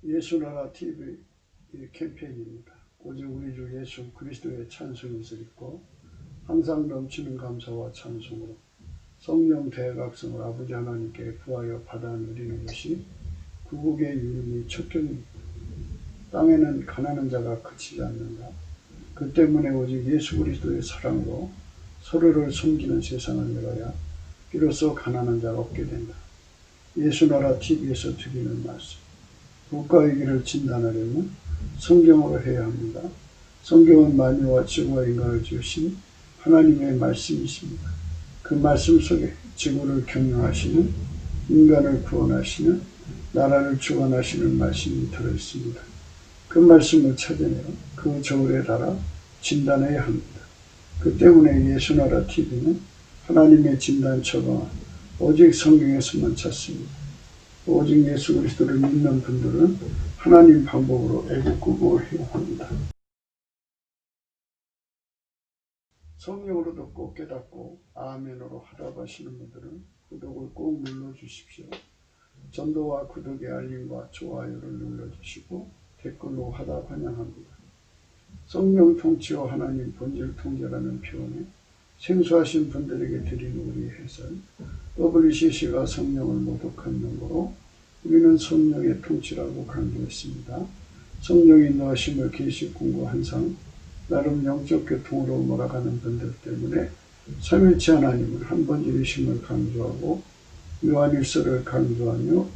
예수나라 TV 캠페인입니다. 오직 우리 주 예수 그리스도의 찬송이 있고 항상 넘치는 감사와 찬송으로 성령 대각성을 아버지 하나님께 구하여 받아 누리는 것이 구국의 유림이 척경입니다. 땅에는 가난한 자가 그치지 않는다. 그 때문에 오직 예수 그리스도의 사랑으로 서로를 섬기는 세상을 열어야 비로소 가난한 자가 없게 된다. 예수나라 TV에서 드리는 말씀. 국가의 길을 진단하려면 성경으로 해야 합니다. 성경은 만유와 지구와 인간을 지으신 하나님의 말씀이십니다. 그 말씀 속에 지구를 경영하시는, 인간을 구원하시는, 나라를 주관하시는 말씀이 들어있습니다. 그 말씀을 찾아내어 그 저울에 달아 진단해야 합니다. 그 때문에 예수나라 TV는 하나님의 진단 처방을 오직 성경에서만 찾습니다. 오직 예수 그리스도를 믿는 분들은 하나님 방법으로 애국구국을 해야 합니다. 성령으로 듣고 깨닫고 아멘으로 하답하시는 분들은 구독을 꼭 눌러주십시오. 전도와 구독의 알림과 좋아요를 눌러주시고 댓글로 하답 환영합니다. 성령 통치와 하나님 본질 통제라는 표현에 생소하신 분들에게 드리는 우리 해설, WCC가 성령을 모독한 용어로 우리는 성령의 통치라고 강조했습니다. 성령이 넣으심을 계시 공부 항상 나름 영적 교통으로 몰아가는 분들 때문에 삼위일체 하나님은 한번일이심을 강조하고 요한일서를 강조하며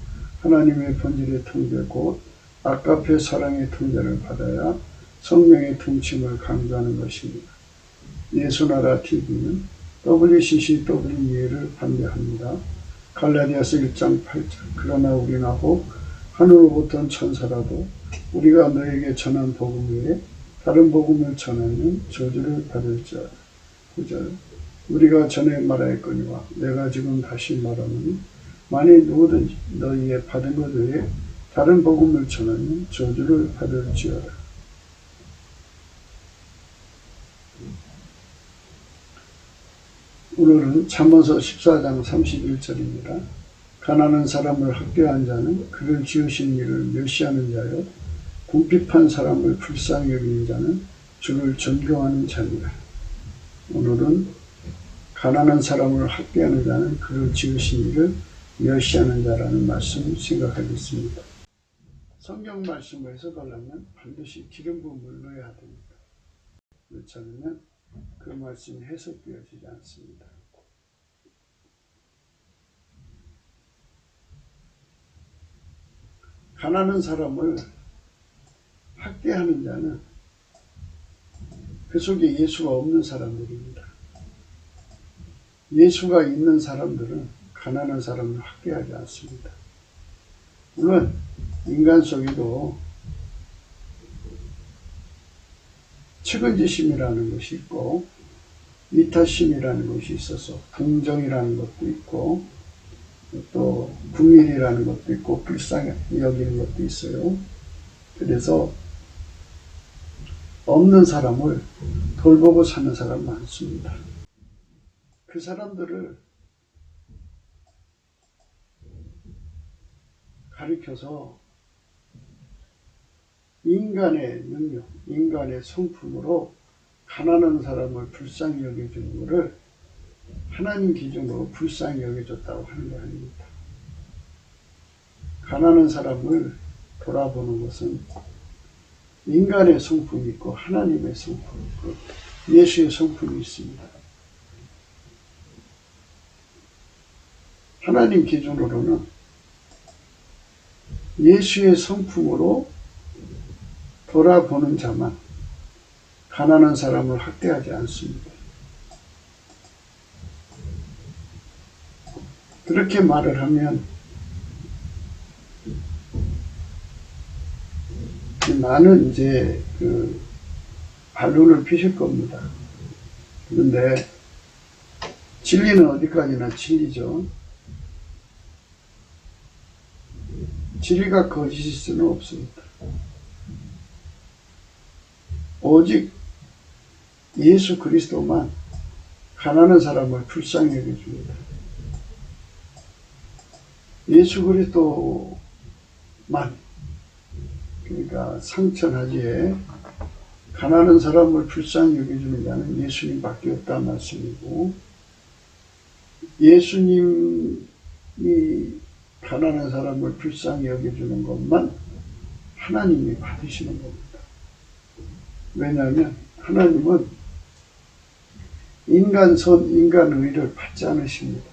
하나님의 본질의 통제 곧 아까페 사랑의 통제를 받아야 성령의 통치를 강조하는 것입니다. 예수나라 TV는 WCCW를 반대합니다. 갈라디아서 1장 8절 그러나 우리는 혹 하늘로부터 온 천사라도 우리가 너에게 전한 복음 외에 다른 복음을 전하면 저주를 받을지어다. 9절 우리가 전에 말하였거니와 내가 지금 다시 말하노니 만일 누구든지 너희의 받은 것 외에 다른 복음을 전하면 저주를 받을지어다. 오늘은 잠언서 14장 31절입니다. 가난한 사람을 학대한 자는 그를 지으신 이를 멸시하는 자요 궁핍한 사람을 불쌍히 여기는 자는 주를 존경하는 자니라. 오늘은 가난한 사람을 학대하는 자는 그를 지으신 이를 멸시하는 자라는 말씀을 생각하겠습니다. 성경 말씀을 해석하려면 반드시 기름 부음을 넣어야 됩니다. 그렇지 않으면 그 말씀이 해석되어지지 않습니다. 가난한 사람을 학대하는 자는 그 속에 예수가 없는 사람들입니다. 예수가 있는 사람들은 가난한 사람을 학대하지 않습니다. 물론 인간 속에도 측은지심이라는 것이 있고 이타심이라는 것이 있어서 동정이라는 것도 있고 또 국민이라는 것도 있고 불쌍히 여기는 것도 있어요. 그래서 없는 사람을 돌보고 사는 사람 많습니다. 그 사람들을 가리켜서 인간의 능력, 인간의 성품으로 가난한 사람을 불쌍히 여겨주는 것을 하나님 기준으로 불쌍히 여겨줬다고 하는 거 아닙니다. 가난한 사람을 돌아보는 것은 인간의 성품이 있고 하나님의 성품이 있고 예수의 성품이 있습니다. 하나님 기준으로는 예수의 성품으로 돌아보는 자만 가난한 사람을 학대하지 않습니다. 그렇게 말을 하면 많은 이제 반론을 피실 겁니다. 그런데 진리는 어디까지나 진리죠. 진리가 거짓일 수는 없습니다. 오직 예수 그리스도만 가난한 사람을 불쌍히 여겨줍니다. 예수 그리스도만 그러니까 상천하지에 가난한 사람을 불쌍히 여겨주는 자는 예수님밖에 없다는 말씀이고, 예수님이 가난한 사람을 불쌍히 여겨주는 것만 하나님이 받으시는 겁니다. 왜냐하면 하나님은 인간 선, 인간 의를 받지 않으십니다.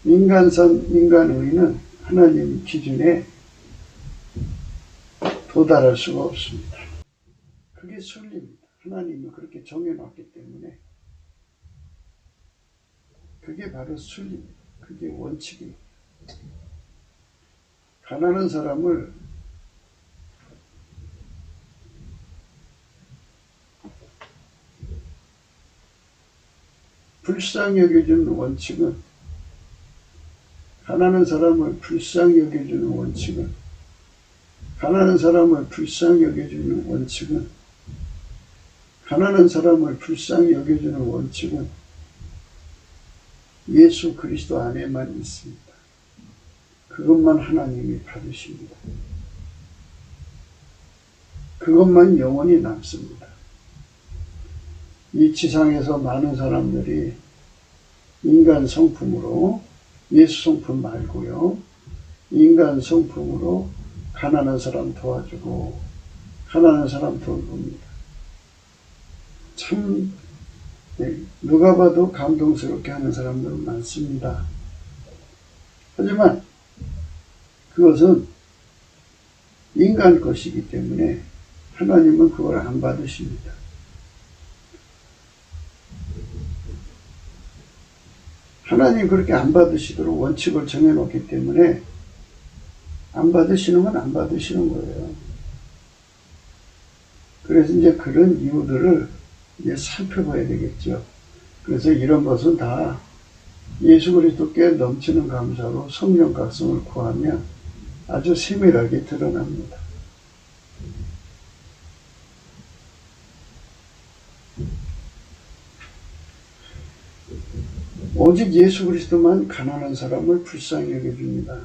인간 선, 인간 의는 하나님 기준에 도달할 수가 없습니다. 그게 순리입니다. 하나님이 그렇게 정해놨기 때문에 그게 바로 순리입니다. 그게 원칙입니다. 가난한 사람을 불쌍히 여겨주는 원칙은, 가난한 사람을 불쌍히 여겨주는 원칙은, 가난한 사람을 불쌍히 여겨주는 원칙은, 가난한 사람을 불쌍히 여겨주는 원칙은 예수 그리스도 안에만 있습니다. 그것만 하나님이 받으십니다. 그것만 영원히 남습니다. 이 지상에서 많은 사람들이 인간 성품으로, 예수 성품 말고요, 인간 성품으로 가난한 사람 도와주고 가난한 사람 돌봅니다. 참 누가 봐도 감동스럽게 하는 사람들은 많습니다. 하지만 그것은 인간 것이기 때문에 하나님은 그걸 안 받으십니다. 하나님 그렇게 안 받으시도록 원칙을 정해놓기 때문에 안 받으시는 건 안 받으시는 거예요. 그래서 이제 그런 이유들을 이제 살펴봐야 되겠죠. 그래서 이런 것은 다 예수 그리스도께 넘치는 감사로 성령 각성을 구하면 아주 세밀하게 드러납니다. 오직 예수 그리스도만 가난한 사람을 불쌍히 여겨줍니다.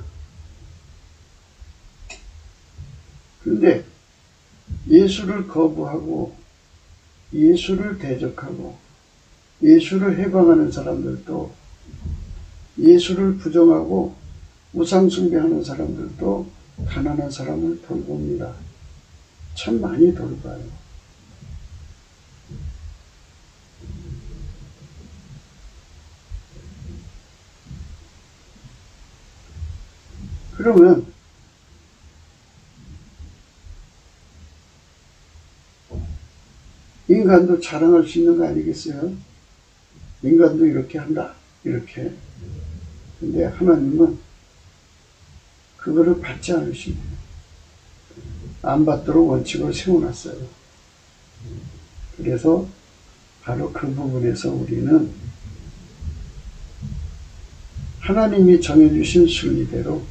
그런데 예수를 거부하고 예수를 대적하고 예수를 해방하는 사람들도, 예수를 부정하고 우상 숭배하는 사람들도 가난한 사람을 돌봅니다. 참 많이 돌봐요. 그러면 인간도 자랑할 수 있는 거 아니겠어요? 인간도 이렇게 한다, 이렇게. 근데 하나님은 그거를 받지 않으십니다. 안 받도록 원칙을 세워놨어요. 그래서 바로 그 부분에서 우리는 하나님이 정해주신 순리대로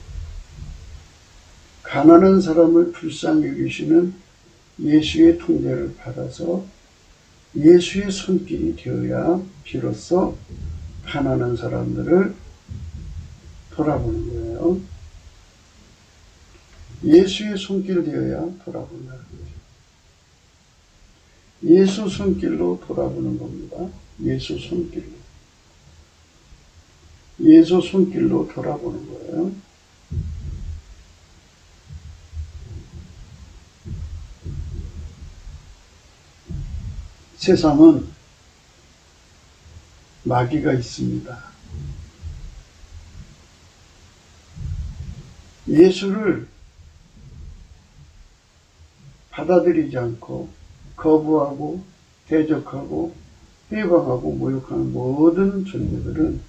가난한 사람을 불쌍히 여기시는 예수의 통제를 받아서 예수의 손길이 되어야 비로소 가난한 사람들을 돌아보는 거예요. 예수의 손길 되어야 돌아본다는 거죠. 예수 손길로 돌아보는 겁니다. 예수 손길로. 예수 손길로 돌아보는 거예요. 세상은 마귀가 있습니다. 예수를 받아들이지 않고 거부하고 대적하고 해방하고 모욕하는 모든 존재들은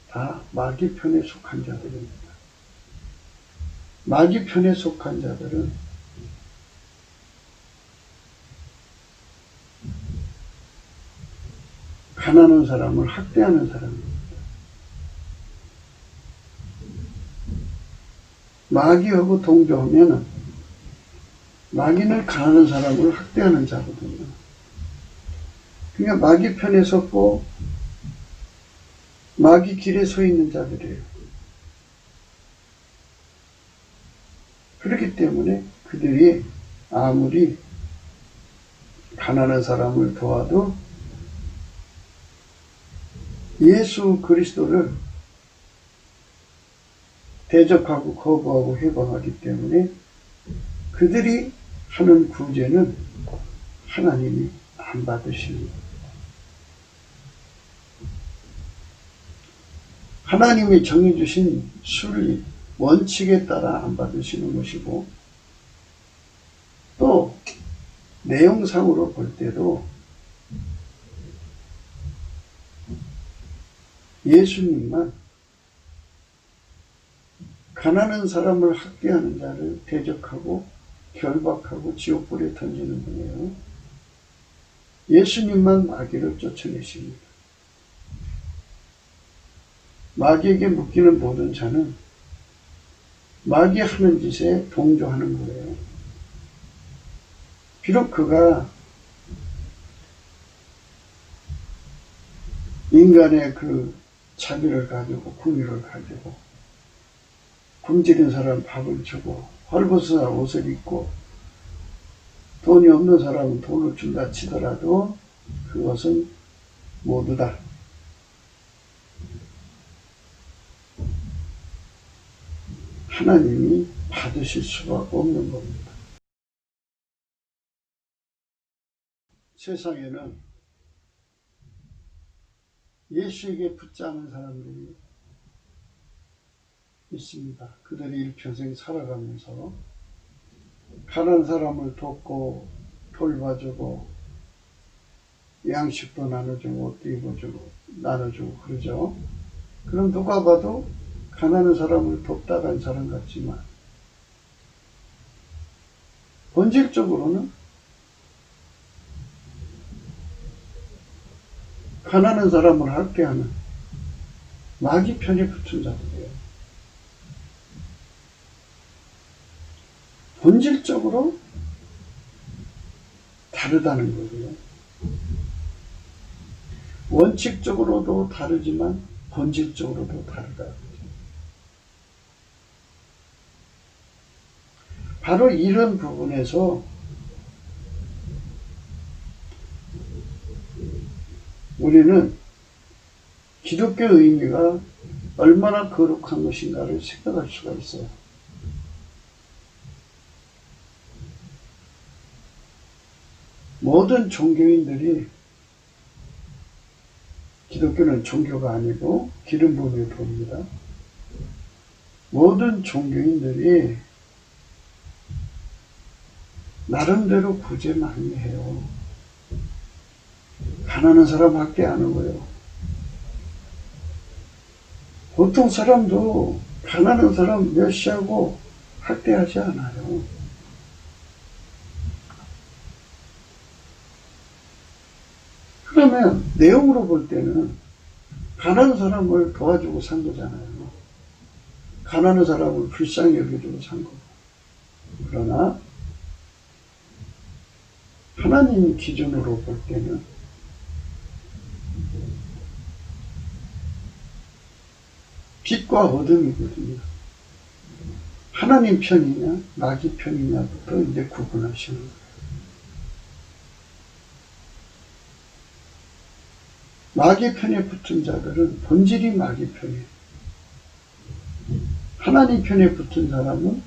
다 마귀 편에 속한 자들입니다. 마귀 편에 속한 자들은 가난한 사람을 학대하는 사람입니다. 마귀하고 동조하면 마귀는 가난한 사람을 학대하는 자거든요. 그러니까 마귀 편에 섰고 마귀 길에 서 있는 자들이에요. 그렇기 때문에 그들이 아무리 가난한 사람을 도와도 예수 그리스도를 대적하고 거부하고 해방하기 때문에 그들이 하는 구제는 하나님이 안 받으십니다. 하나님이 정해주신 순리, 원칙에 따라 안 받으시는 것이고, 또 내용상으로 볼 때도 예수님만 가난한 사람을 학대하는 자를 대적하고 결박하고 지옥불에 던지는 분이에요. 예수님만 마귀를 쫓아내십니다. 마귀에게 묶이는 모든 자는 마귀 하는 짓에 동조하는 거예요. 비록 그가 인간의 그 자비를 가지고 긍휼을 가지고 굶주린 사람 밥을 주고 헐벗은 사람 옷을 입고 돈이 없는 사람은 돈을 준다 치더라도 그것은 모두 다 하나님이 받으실 수밖에 없는 겁니다. 세상에는 예수에게 붙잡은 사람들이 있습니다. 그들이 일평생 살아가면서 가난한 사람을 돕고 돌봐주고 양식도 나눠주고 옷도 입어주고 나눠주고 그러죠. 그럼 누가 봐도 가난한 사람을 돕다 간 사람 같지만 본질적으로는 가난한 사람을 학대하는 마귀 편에 붙은 자들이에요. 본질적으로 다르다는 거고요. 원칙적으로도 다르지만 본질적으로도 다르다. 바로 이런 부분에서 우리는 기독교의 의미가 얼마나 거룩한 것인가를 생각할 수가 있어요. 모든 종교인들이, 기독교는 종교가 아니고 기름 부음의 도입니다. 모든 종교인들이 나름대로 구제 많이 해요. 가난한 사람 학대하는 거예요. 보통 사람도 가난한 사람 멸시하고 학대하지 않아요. 그러면 내용으로 볼 때는 가난한 사람을 도와주고 산 거잖아요. 가난한 사람을 불쌍히 여겨주고 산 거고. 그러나 하나님 기준으로 볼 때는 빛과 어둠이거든요. 하나님 편이냐 마귀 편이냐부터 이제 구분하시는 거예요. 마귀 편에 붙은 자들은 본질이 마귀 편이에요. 하나님 편에 붙은 사람은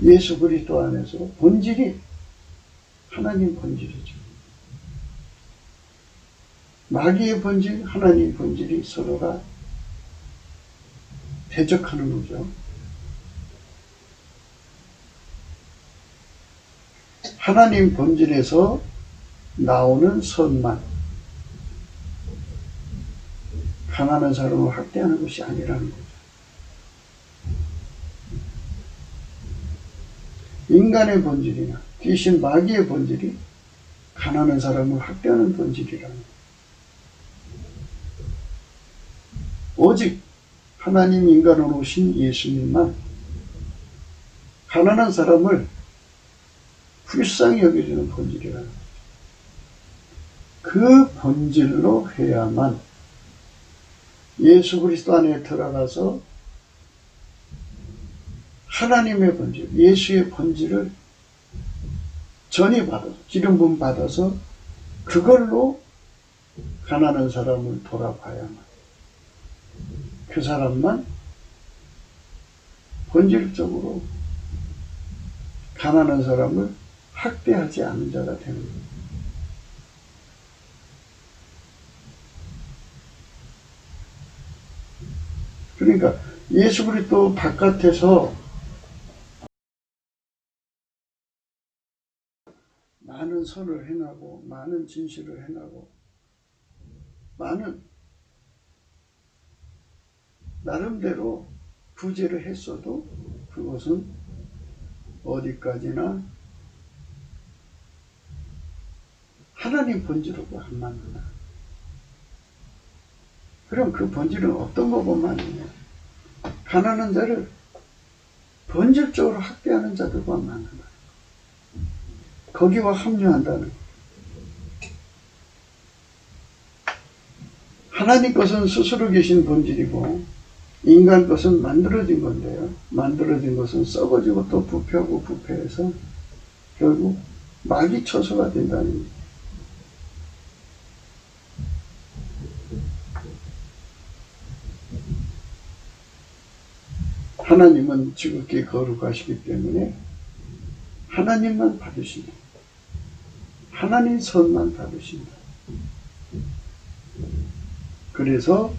예수 그리스도 안에서 본질이 하나님 본질이죠. 마귀의 본질, 하나님 본질이 서로가 대적하는 거죠. 하나님 본질에서 나오는 선만, 가난한 사람을 학대하는 것이 아니라는 거죠. 인간의 본질이나 귀신 마귀의 본질이 가난한 사람을 학대하는 본질이라는 거예요. 오직 하나님 인간으로 오신 예수님만 가난한 사람을 불쌍히 여겨주는 본질이라는 거죠. 그 본질로 해야만 예수 그리스도 안에 들어가서 하나님의 본질, 예수의 본질을 전이 받아서, 기름 부음 받아서 그걸로 가난한 사람을 돌아봐야만, 그 사람만 본질적으로 가난한 사람을 학대하지 않는 자가 되는 거예요. 그러니까 예수 그리스도 바깥에서 많은 선을 행하고 많은 진실을 행하고 많은 나름대로 구제를 했어도 그것은 어디까지나 하나님 본질하고 안 맞는다. 그럼 그 본질은 어떤 거고만 있냐? 가난한 자를 본질적으로 학대하는 자들과 만난다. 거기와 합류한다는 거예요. 하나님 것은 스스로 계신 본질이고 인간 것은 만들어진 건데요. 만들어진 것은 썩어지고 또 부패하고 부패해서 결국 마귀 처소가 된다는 거예요. 하나님은 지극히 거룩하시기 때문에 하나님만 받으신다. 하나님 선만 받으신다. 그래서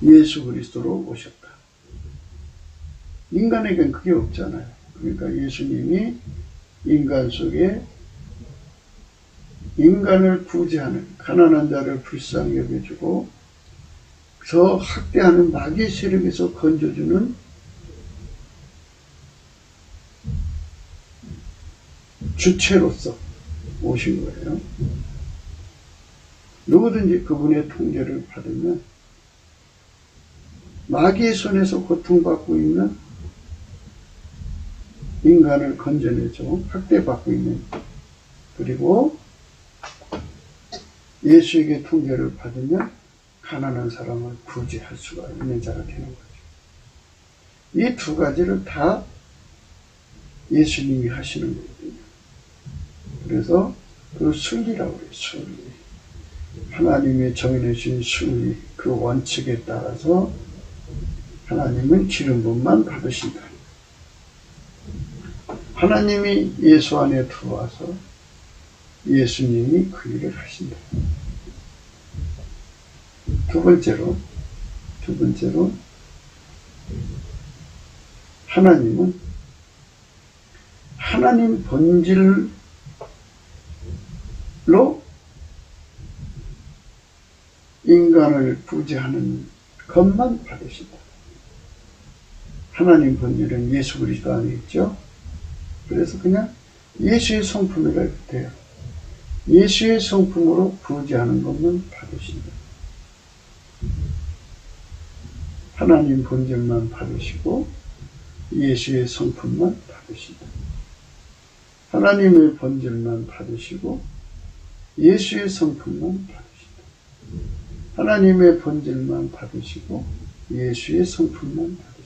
예수 그리스도로 오셨다. 인간에겐 그게 없잖아요. 그러니까 예수님이 인간 속에 인간을 구제하는, 가난한 자를 불쌍히 여겨주고 저 학대하는 마귀의 세력에서 건져주는 주체로서 오신 거예요. 누구든지 그분의 통제를 받으면 마귀의 손에서 고통받고 있는 인간을 건져내죠. 학대받고 있는. 그리고 예수에게 통제를 받으면 가난한 사람을 구제할 수가 있는 자가 되는 거죠. 이 두 가지를 다 예수님이 하시는 거거든요. 그래서 그 순리라고 해요. 순리. 하나님이 정해내신 순리, 그 원칙에 따라서 하나님은 기름 부음만 받으신다. 하나님이 예수 안에 들어와서 예수님이 그 일을 하신다. 두 번째로 하나님은 하나님 본질로 인간을 구제하는 것만 받으신다. 하나님 본질은 예수 그리스도 안에 있죠. 그래서 그냥 예수의 성품이라 돼요. 예수의 성품으로 구제하는 것만 받으신다. 하나님 본질만 받으시고 예수의 성품만 받으신다. 하나님의 본질만 받으시고 예수의 성품만 받으신다. 하나님의 본질만 받으시고 예수의 성품만 받으신다.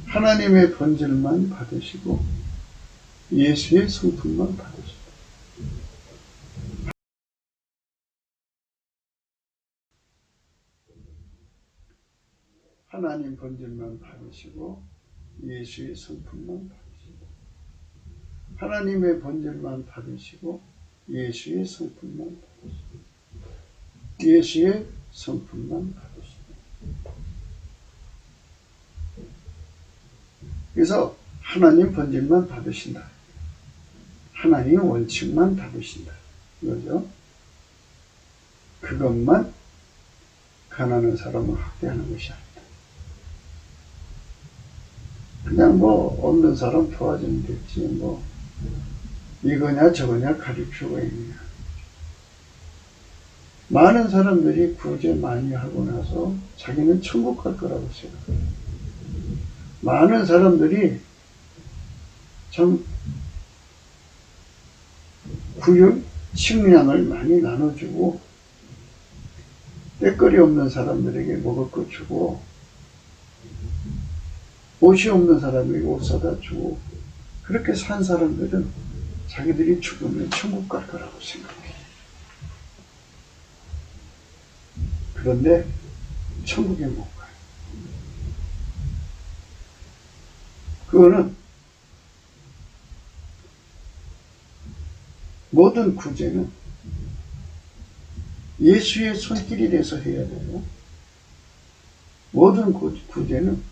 하나님의 본질만 받으시고 예수의 성품만 받으신다. 하나님 본질만 받으시고 예수의 성품만 받으신다. 하나님의 본질만 받으시고 예수의 성품만 받으신다. 예수의 성품만 받으신다. 그래서 하나님 본질만 받으신다. 하나님 원칙만 받으신다. 이거죠. 그것만 가난한 사람을 학대하는 것이 아니다. 그냥 없는 사람 도와주면 됐지, 이거냐 저거냐 가릴 필요가 있느냐. 많은 사람들이 구제 많이 하고 나서 자기는 천국 갈 거라고 생각해요. 많은 사람들이 참 구육, 식량을 많이 나눠주고 때거리 없는 사람들에게 먹을 거 주고 옷이 없는 사람에게 옷 사다 주고 그렇게 산 사람들은 자기들이 죽으면 천국 갈 거라고 생각해. 그런데 천국에 못 가요. 그거는 모든 구제는 예수의 손길이 돼서 해야 되고 모든 구제는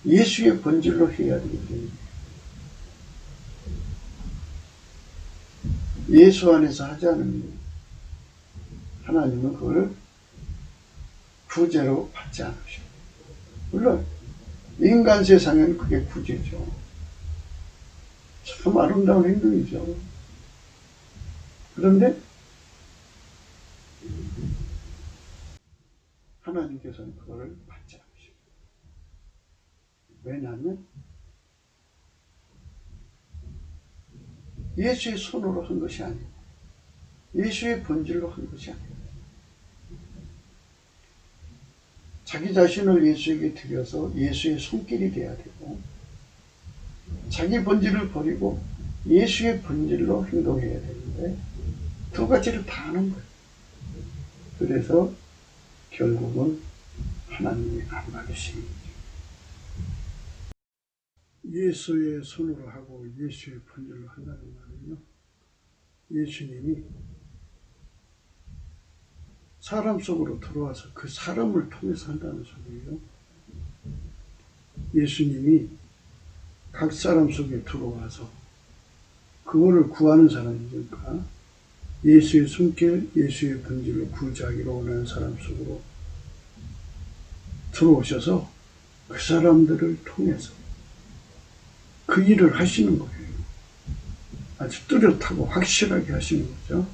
예수의 본질로 해야 되기 때문에 예수 안에서 하지 않으면 하나님은 그걸 구제로 받지 않으셔. 물론 인간 세상에는 그게 구제죠. 참 아름다운 행동이죠. 그런데 하나님께서는 그걸 받지 않으셔. 왜냐하면 예수의 손으로 한 것이 아니고 예수의 본질로 한 것이 아니고 자기 자신을 예수에게 드려서 예수의 손길이 돼야 되고 자기 본질을 버리고 예수의 본질로 행동해야 되는데 두 가지를 다 하는 거예요. 그래서 결국은 하나님이 안 받으시는 거죠. 예수의 손으로 하고 예수의 본질로 한다는 말은요. 예수님이 사람 속으로 들어와서 그 사람을 통해서 한다는 소리예요. 예수님이 각 사람 속에 들어와서 그거를 구하는 사람이니까 예수의 손길, 예수의 본질로 구자하기로 원하는 사람 속으로 들어오셔서 그 사람들을 통해서 그 일을 하시는 거예요. 아주 뚜렷하고 확실하게 하시는 거죠.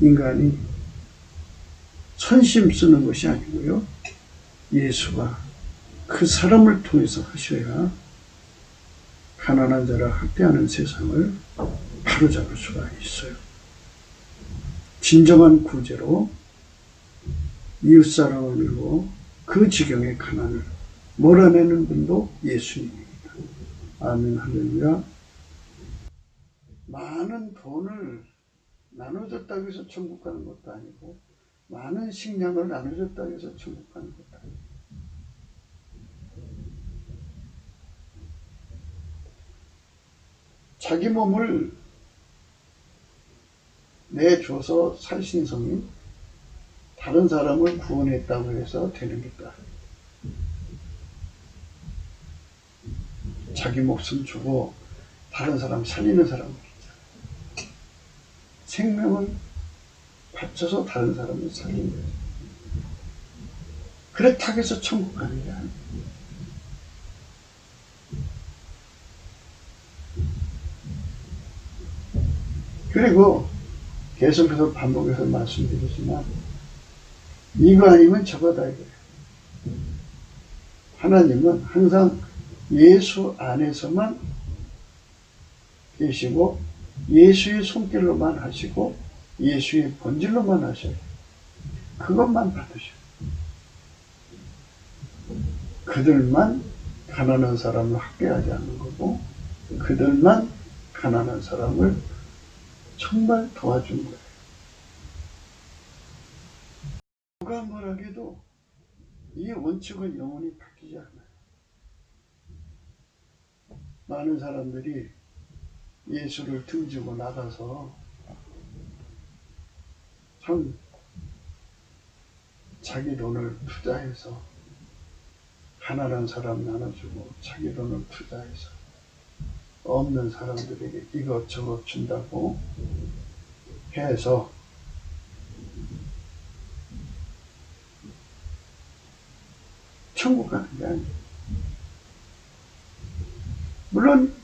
인간이 선심 쓰는 것이 아니고요. 예수가 그 사람을 통해서 하셔야 가난한 자를 학대하는 세상을 바로잡을 수가 있어요. 진정한 구제로 이웃사랑을 이루어 그 지경의 가난을 몰아내는 분도 예수님입니다. 아멘, 할렐루야. 많은 돈을 나눠줬다고 해서 천국 가는 것도 아니고 많은 식량을 나눠줬다고 해서 천국 가는 것도 아니고 자기 몸을 내줘서 살신성인 다른 사람을 구원했다고 해서 되는 것도 아니고 자기 목숨 주고 다른 사람 살리는 사람들 있잖아요. 생명을 바쳐서 다른 사람을 살리는 거예요. 그렇다고 해서 천국 가는 게 아니에요. 그리고 계속해서 반복해서 말씀드리지만 이거 아니면 저거다 이거예요. 하나님은 항상 예수 안에서만 계시고 예수의 손길로만 하시고 예수의 본질로만 하셔요. 그것만 받으셔요. 그들만 가난한 사람을 학대하지 않는 거고 그들만 가난한 사람을 정말 도와준 거예요. 누가 뭐라해도 이 원칙은 영원히 바뀌지 않아요. 많은 사람들이 예수를 등지고 나가서 참 자기 돈을 투자해서 가난한 사람 나눠주고 자기 돈을 투자해서 없는 사람들에게 이것저것 준다고 해서 천국 가는 게 아니에요. 물론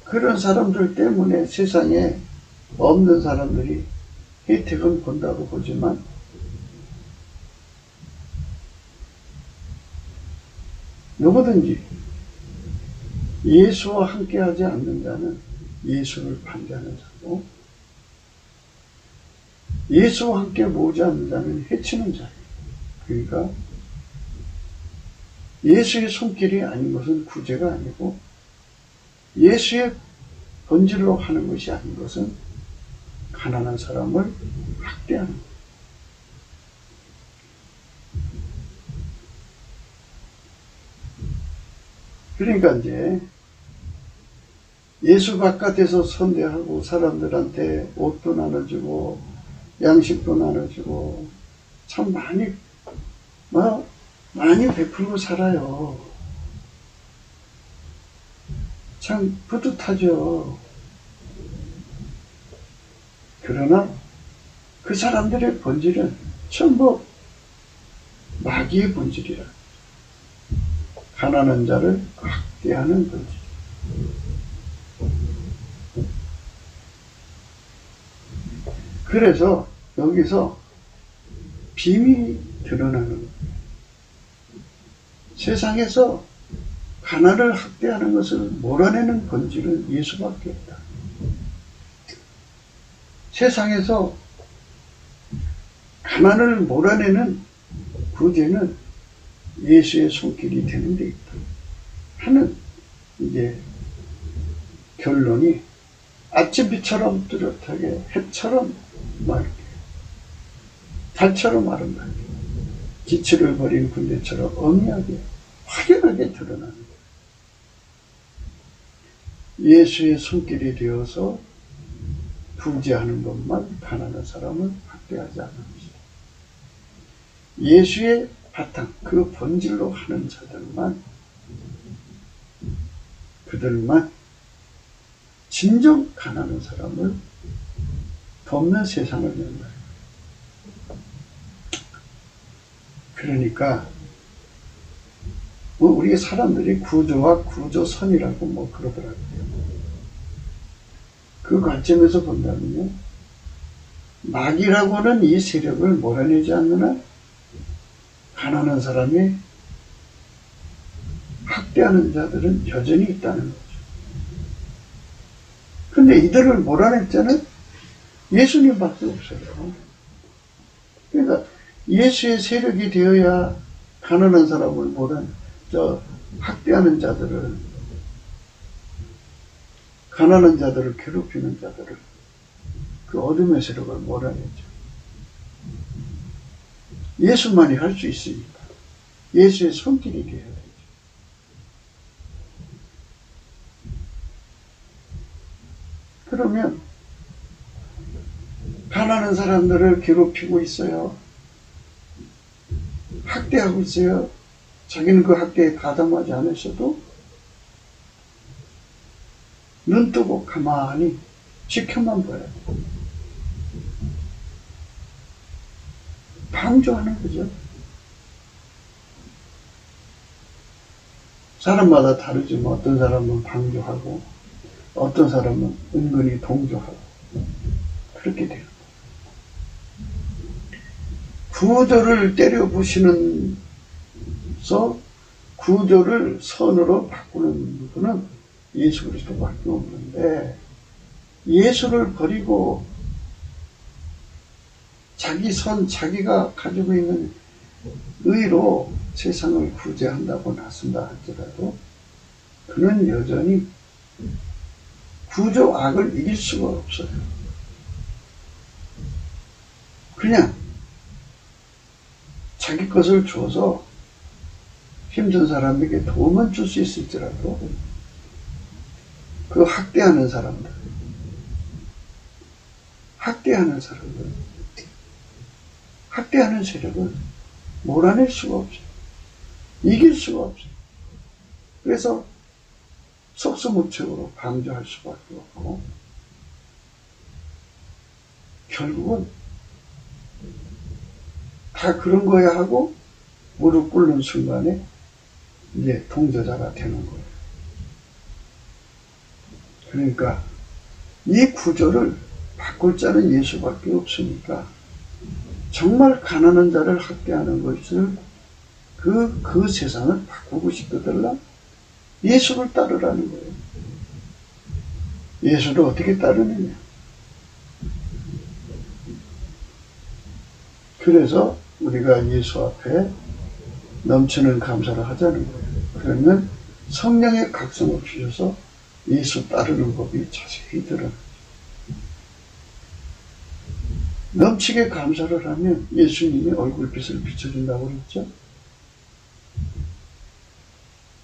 그런 사람들 때문에 세상에 없는 사람들이 혜택은 본다고 보지만 누구든지 예수와 함께하지 않는 자는 예수를 반대하는 자고 예수와 함께 모으지 않는 자는 해치는 자예요. 그러니까 예수의 손길이 아닌 것은 구제가 아니고 예수의 본질로 하는 것이 아닌 것은 가난한 사람을 학대하는 것. 그러니까 이제 예수 바깥에서 선대하고 사람들한테 옷도 나눠주고 양식도 나눠주고 참 많이 베풀고 살아요. 참 뿌듯하죠. 그러나 그 사람들의 본질은 전부 마귀의 본질이라. 가난한 자를 학대하는 본질. 그래서 여기서 빔이 드러나는 거예요. 세상에서 가난을 학대하는 것을 몰아내는 본질은 예수밖에 없다. 세상에서 가난을 몰아내는 구제는 예수의 손길이 되는 데 있다 하는 이제 결론이 아침비처럼 뚜렷하게 해처럼 맑게 달처럼 아름답게 지치를 버린 군대처럼 엄하게 확연하게 드러나는 거예요. 예수의 손길이 되어서 구제하는 것만 가난한 사람을 학대하지 않는 것이다. 예수의 바탕, 그 본질로 하는 그들만 진정 가난한 사람을 돕는 세상을 연다. 그러니까 우리 사람들이 구조와 구조선이라고 그러더라고요. 그 관점에서 본다면요, 마귀라고는 이 세력을 몰아내지 않는 한 가난한 사람이 학대하는 자들은 여전히 있다는 거죠. 근데 이들을 몰아낼 자는 예수님밖에 없어요. 그러니까 예수의 세력이 되어야 가난한 사람을 학대하는 자들을, 가난한 자들을 괴롭히는 자들을, 그 어둠의 세력을 몰아내죠. 예수만이 할 수 있으니까 예수의 손길이 되어야 되죠. 그러면 가난한 사람들을 괴롭히고 있어요. 학대하고 있어요. 자기는 그 학대에 가담하지 않으셔도 눈 뜨고 가만히 지켜만 봐야 돼요. 방조하는 거죠. 사람마다 다르지만 어떤 사람은 방조하고 어떤 사람은 은근히 동조하고 그렇게 돼요. 구조를 때려 부시면서 구조를 선으로 바꾸는 분은 예수 그리스도밖에 없는데, 예수를 버리고 자기 선, 자기가 가지고 있는 의로 세상을 구제한다고 나선다 할지라도 그는 여전히 구조 악을 이길 수가 없어요. 그냥 자기 것을 줘서 힘든 사람에게 도움은 줄 수 있을지라도 그 학대하는 세력을 몰아낼 수가 없어요. 이길 수가 없어요. 그래서 속수무책으로 방조할 수밖에 없고, 결국은 다 그런 거야 하고 무릎 꿇는 순간에 이제 동조자가 되는 거예요. 그러니까 이 구조를 바꿀 자는 예수밖에 없으니까 정말 가난한 자를 학대하는 것을 그 세상을 바꾸고 싶거들라 예수를 따르라는 거예요. 예수를 어떻게 따르느냐. 그래서 우리가 예수 앞에 넘치는 감사를 하자는 거예요. 그러면 성령의 각성을 주셔서 예수 따르는 법이 자세히 드러나요. 넘치게 감사를 하면 예수님이 얼굴빛을 비춰준다고 그랬죠.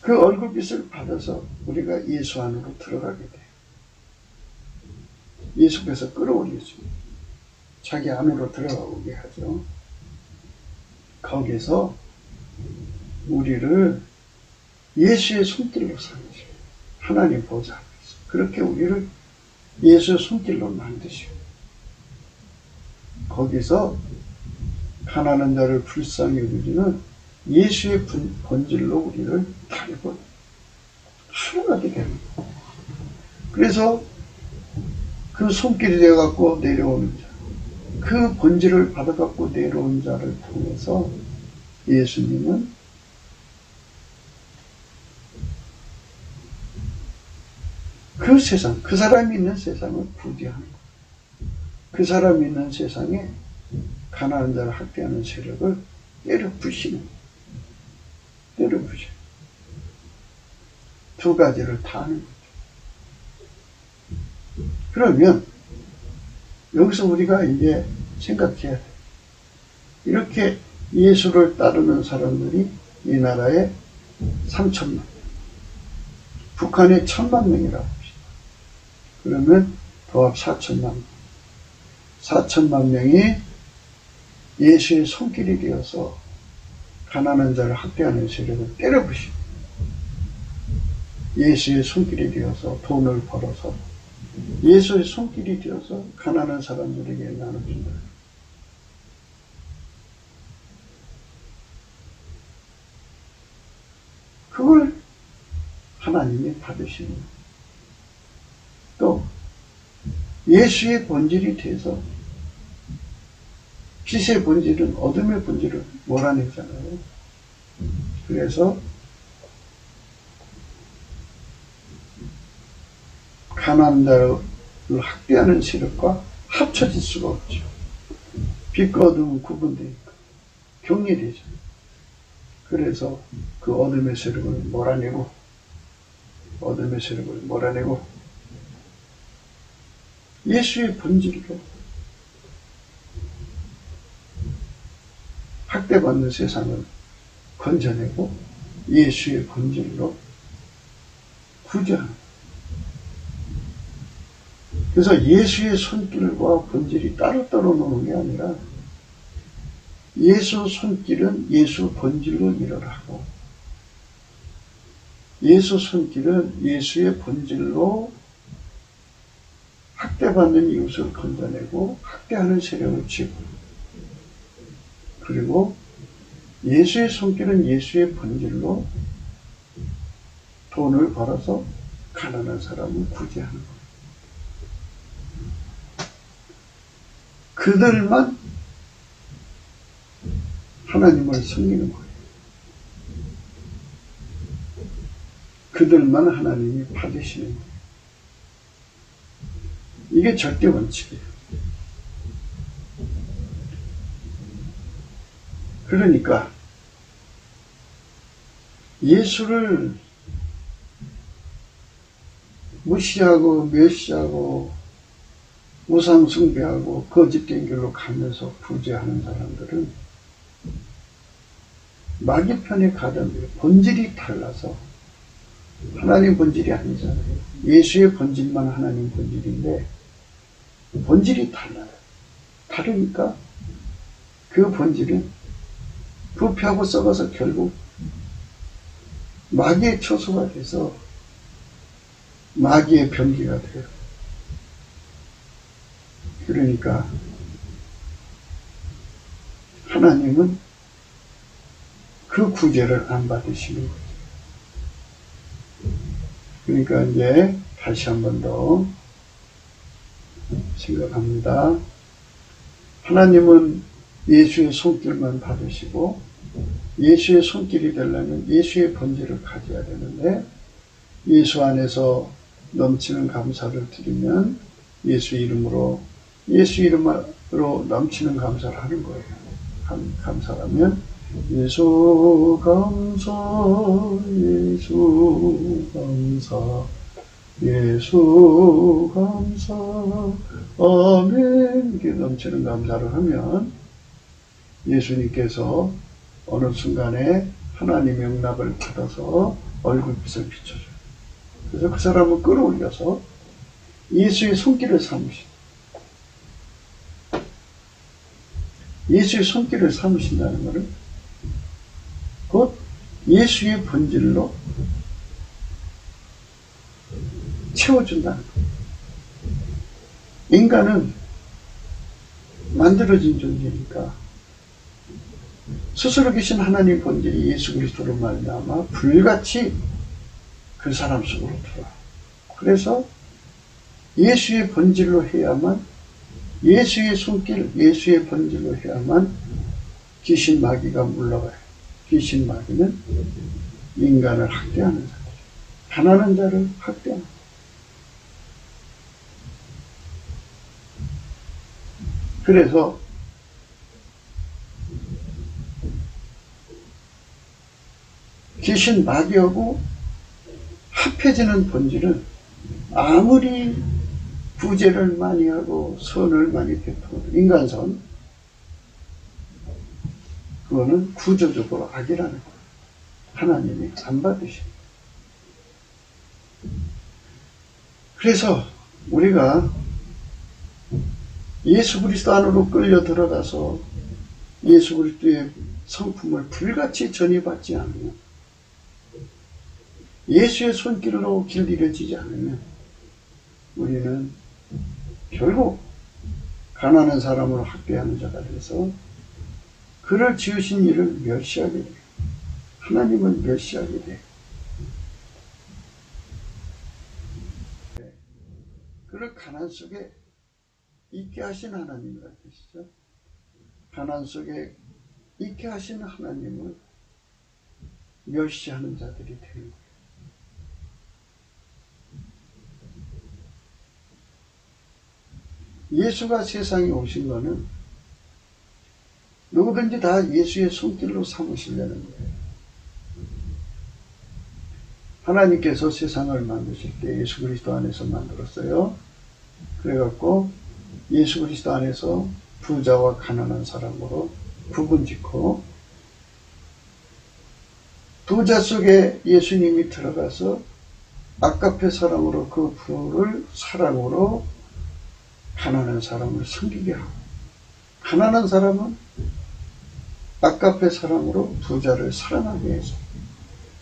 그 얼굴빛을 받아서 우리가 예수 안으로 들어가게 돼요. 예수께서 끌어올리죠. 자기 안으로 들어가게 하죠. 거기서 우리를 예수의 손길로 삼으시고 하나님 보좌 앞에서 그렇게 우리를 예수의 손길로 만드시고 거기서 가난한 자를 불쌍히 여기는 예수의 본질로 우리를 다리고 하나가게 되는 거예요. 그래서 그 손길이 되어갖고 내려오는 자, 그 본질을 받아갖고 내려온 자를 통해서 예수님은 그 세상, 그 사람이 있는 세상을 구제하는 거예요. 그 사람이 있는 세상에 가난한 자를 학대하는 세력을 때려 부시는 거예요. 때려 부셔. 두 가지를 다 하는 거죠. 그러면 여기서 우리가 이제 생각해야 돼. 이렇게 예수를 따르는 사람들이 이 나라에 3천만, 북한에 1,000만 명이라고 합시다. 그러면 도합 4천만 명. 4천만 명이 예수의 손길이 되어서 가난한 자를 학대하는 세력을 때려부시고 예수의 손길이 되어서 돈을 벌어서 예수의 손길이 되어서 가난한 사람들에게 나눠준다. 그걸 하나님이 받으시는 거예요. 또 예수의 본질이 돼서 빛의 본질은 어둠의 본질을 몰아내잖아요. 그래서 가난한 자를 학대하는 세력과 합쳐질 수가 없죠. 빛과 어둠은 구분되니까 격리되죠. 그래서 그 어둠의 세력을 몰아내고 예수의 본질로 학대받는 세상을 건져내고 예수의 본질로 구제하는 거예요. 그래서 예수의 손길과 본질이 따로따로 노는 게 아니라 예수 손길은 예수 본질로 일을 하고 예수 손길은 예수의 본질로 학대받는 이웃을 건져내고 학대하는 세력을 치고 그리고 예수의 손길은 예수의 본질로 돈을 벌어서 가난한 사람을 구제하는 거예요. 그들만 하나님을 섬기는 거예요. 그들만 하나님이 받으시는 거예요. 이게 절대 원칙이에요. 그러니까 예수를 무시하고 멸시하고 우상 숭배하고 거짓된 길로 가면서 구제하는 사람들은 마귀 편에 가담해요. 본질이 달라서 하나님 본질이 아니잖아요. 예수의 본질만 하나님 본질인데 본질이 달라요. 다르니까 그 본질은 부패하고 썩어서 결국 마귀의 초소가 돼서 마귀의 병기가 돼요. 그러니까 하나님은 그 구제를 안 받으시는 거죠. 그러니까 이제 다시 한 번 더 생각합니다. 하나님은 예수의 손길만 받으시고 예수의 손길이 되려면 예수의 본질을 가져야 되는데 예수 안에서 넘치는 감사를 드리면 예수 이름으로 넘치는 감사를 하는 거예요. 감사하면 예수 감사, 예수 감사, 예수 감사, 아멘. 이렇게 넘치는 감사를 하면 예수님께서 어느 순간에 하나님의 응답을 받아서 얼굴빛을 비춰줘요. 그래서 그 사람을 끌어올려서 예수의 손길을 삼으신, 예수의 손길을 삼으신다는 것은 곧 예수의 본질로 채워준다는 거예요. 인간은 만들어진 존재니까 스스로 계신 하나님 본질이 예수 그리스도로 말미암아 불같이 그 사람 속으로 들어와요. 그래서 예수의 본질로 해야만, 예수의 손길, 예수의 본질로 해야만 귀신 마귀가 물러가요. 귀신 마귀는 인간을 학대하는 자들, 가난한 자를 학대하는 자들. 그래서 귀신 마귀하고 합해지는 본질은 아무리 구제를 많이 하고 선을 많이 베풀어도, 인간선, 그거는 구조적으로 악이라는 거예요. 하나님이 안 받으십니다. 그래서 우리가 예수 그리스도 안으로 끌려 들어가서 예수 그리스도의 성품을 불같이 전이받지 않으면, 예수의 손길로 길들여지지 않으면 우리는 결국 가난한 사람으로 학대하는 자가 돼서 그를 지으신 이를 멸시하게 돼요. 하나님을 멸시하게 돼요. 그를 가난 속에 있게 하신 하나님이라는 뜻이죠. 가난 속에 있게 하신 하나님을 멸시하는 자들이 되는 거예요. 예수가 세상에 오신 거는 누구든지 다 예수의 손길로 삼으시려는 거예요. 하나님께서 세상을 만드실 때 예수 그리스도 안에서 만들었어요. 그래갖고 예수 그리스도 안에서 부자와 가난한 사람으로 구분짓고, 부자 속에 예수님이 들어가서 아까페 사랑으로 그 부를 사랑으로 가난한 사람을 섬기게 하고, 가난한 사람은 아까페 사랑으로 부자를 사랑하게 해서